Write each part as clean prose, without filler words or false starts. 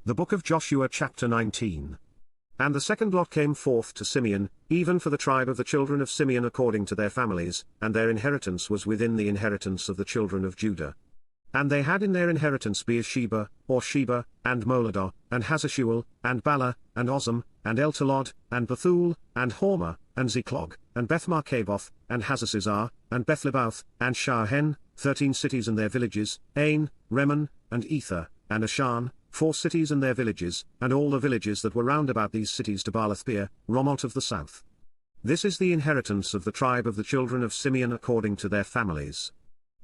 The book of Joshua chapter 19. And the second lot came forth to Simeon, even for the tribe of the children of Simeon according to their families, and their inheritance was within the inheritance of the children of Judah. And they had in their inheritance Beersheba, or Sheba, and Moladah, and Hazashuel, and Bala, and Ozam, and Eltolad, and Bethul, and Hormah, and Ziklag, and Bethmarcaboth, and Hazazizah, and Bethlebauth, and Shahen, 13 cities and their villages, Ain, Remen, and Ether, and Ashan, 4 cities and their villages, and all the villages that were round about these cities to Baalathbeer, Romont of the south. This is the inheritance of the tribe of the children of Simeon according to their families.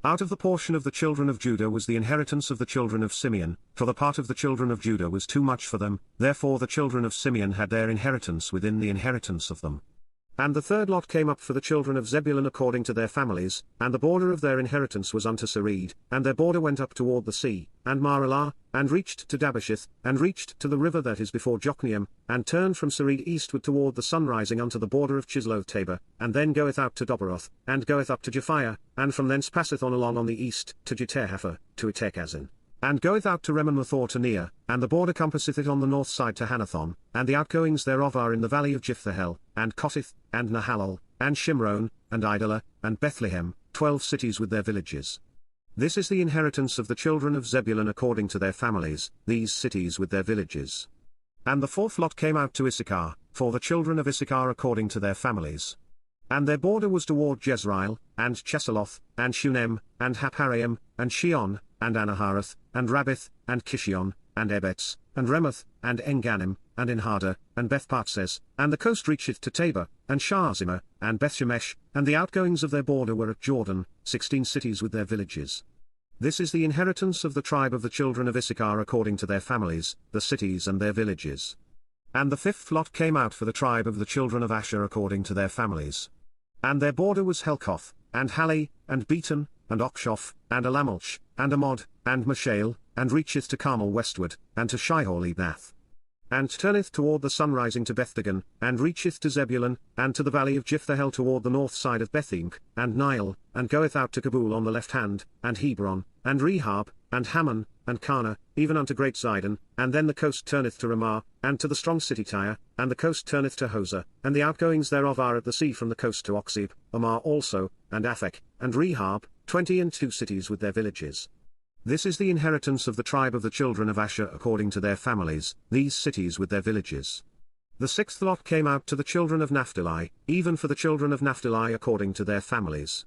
Out of the portion of the children of Judah was the inheritance of the children of Simeon, for the part of the children of Judah was too much for them, therefore the children of Simeon had their inheritance within the inheritance of them. And the third lot came up for the children of Zebulun according to their families, and the border of their inheritance was unto Sarid, and their border went up toward the sea, and Maralah, and reached to Dabbasheth, and reached to the river that is before Jokneam, and turned from Sarid eastward toward the sun rising unto the border of Chisloth-Tabor, and then goeth out to Dobbaroth, and goeth up to Japhiah, and from thence passeth on along on the east, to Jetterhepher, to Etekazin. And goeth out to Remonwath or to Near, and the border compasseth it on the north side to Hanathon, and the outgoings thereof are in the valley of Jiphtahel, and Kothith, and Nahalal, and Shimron, and Idalah, and Bethlehem, 12 cities with their villages. This is the inheritance of the children of Zebulun according to their families, these cities with their villages. And the fourth lot came out to Issachar, for the children of Issachar according to their families. And their border was toward Jezreel, and Chesulloth, and Shunem, and Hapharaim, and Shion, and Anahareth, and Rabbith, and Kishion, and Ebetz, and Remoth, and Engannim, and Enhada, and Bethpartses, and the coast reacheth to Tabor, and Shahazimah, and Bethshemesh, and the outgoings of their border were at Jordan, 16 cities with their villages. This is the inheritance of the tribe of the children of Issachar according to their families, the cities and their villages. And the fifth lot came out for the tribe of the children of Asher according to their families. And their border was Helkoth, and Hali, and Beaton, and Okshof, and Alamolch, and Amod, and Mishael, and reacheth to Carmel westward, and to Shihor-Libnath. And turneth toward the sun rising to Bethdagon, and reacheth to Zebulun, and to the valley of Jiphtahel toward the north side of Bethemk, and Nile, and goeth out to Kabul on the left hand, and Hebron, and Rehab, and Hammon, and Kana, even unto Great Zidon, and then the coast turneth to Ramah, and to the strong city Tyre, and the coast turneth to Hosah, and the outgoings thereof are at the sea from the coast to Oxib, Amar also, and Aphek, and Rehab, 22 cities with their villages. This is the inheritance of the tribe of the children of Asher according to their families, these cities with their villages. The sixth lot came out to the children of Naphtali, even for the children of Naphtali according to their families.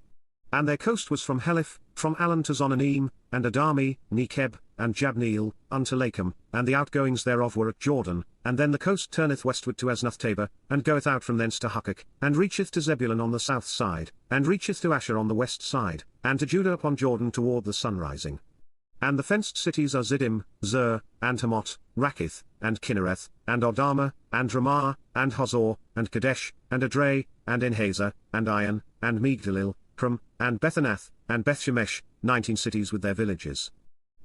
And their coast was from Heleph, from Alan to Zonanim, and Adami, Nekeb, and Jabneel, unto Lakum, and the outgoings thereof were at Jordan, and then the coast turneth westward to Asnath-Tabor, and goeth out from thence to Hukkok, and reacheth to Zebulun on the south side, and reacheth to Asher on the west side, and to Judah upon Jordan toward the sun rising. And the fenced cities are Ziddim, Zer, and Hammot, Rakith, and Kinnereth, and Odama, and Ramah, and Hazor, and Kadesh, and Edrei, and Enhazer, and Ion, and Migdalil, Krum, and Bethanath, and Bethshemesh, 19 cities with their villages.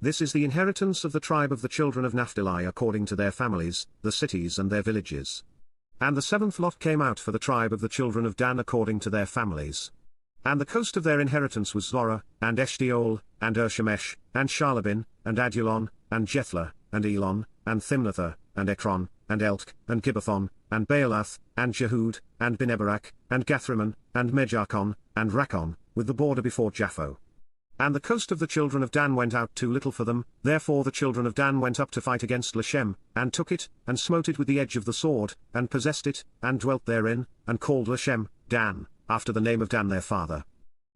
This is the inheritance of the tribe of the children of Naphtali according to their families, the cities and their villages. And the seventh lot came out for the tribe of the children of Dan according to their families. And the coast of their inheritance was Zorah, and Eshtaol, and Ershemesh, and Shalabin, and Adulon, and Jethla, and Elon, and Thimnathah, and Ekron, and Eltk, and Gibbethon, and Baalath, and Jehud, and Binebarak, and Gathrimmon, and Mejarkon, and Rakon, with the border before Japho. And the coast of the children of Dan went out too little for them, therefore the children of Dan went up to fight against Lashem, and took it, and smote it with the edge of the sword, and possessed it, and dwelt therein, and called Lashem, Dan, after the name of Dan their father.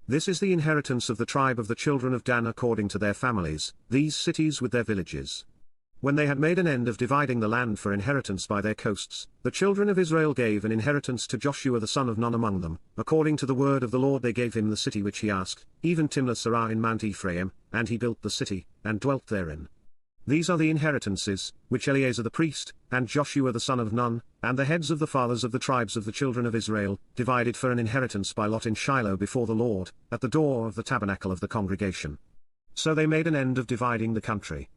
This is the inheritance of the tribe of the children of Dan according to their families, these cities with their villages. When they had made an end of dividing the land for inheritance by their coasts, the children of Israel gave an inheritance to Joshua the son of Nun among them, according to the word of the Lord they gave him the city which he asked, even Timnath-Serah in Mount Ephraim, and he built the city, and dwelt therein. These are the inheritances, which Eleazar the priest, and Joshua the son of Nun, and the heads of the fathers of the tribes of the children of Israel, divided for an inheritance by lot in Shiloh before the Lord, at the door of the tabernacle of the congregation. So they made an end of dividing the country.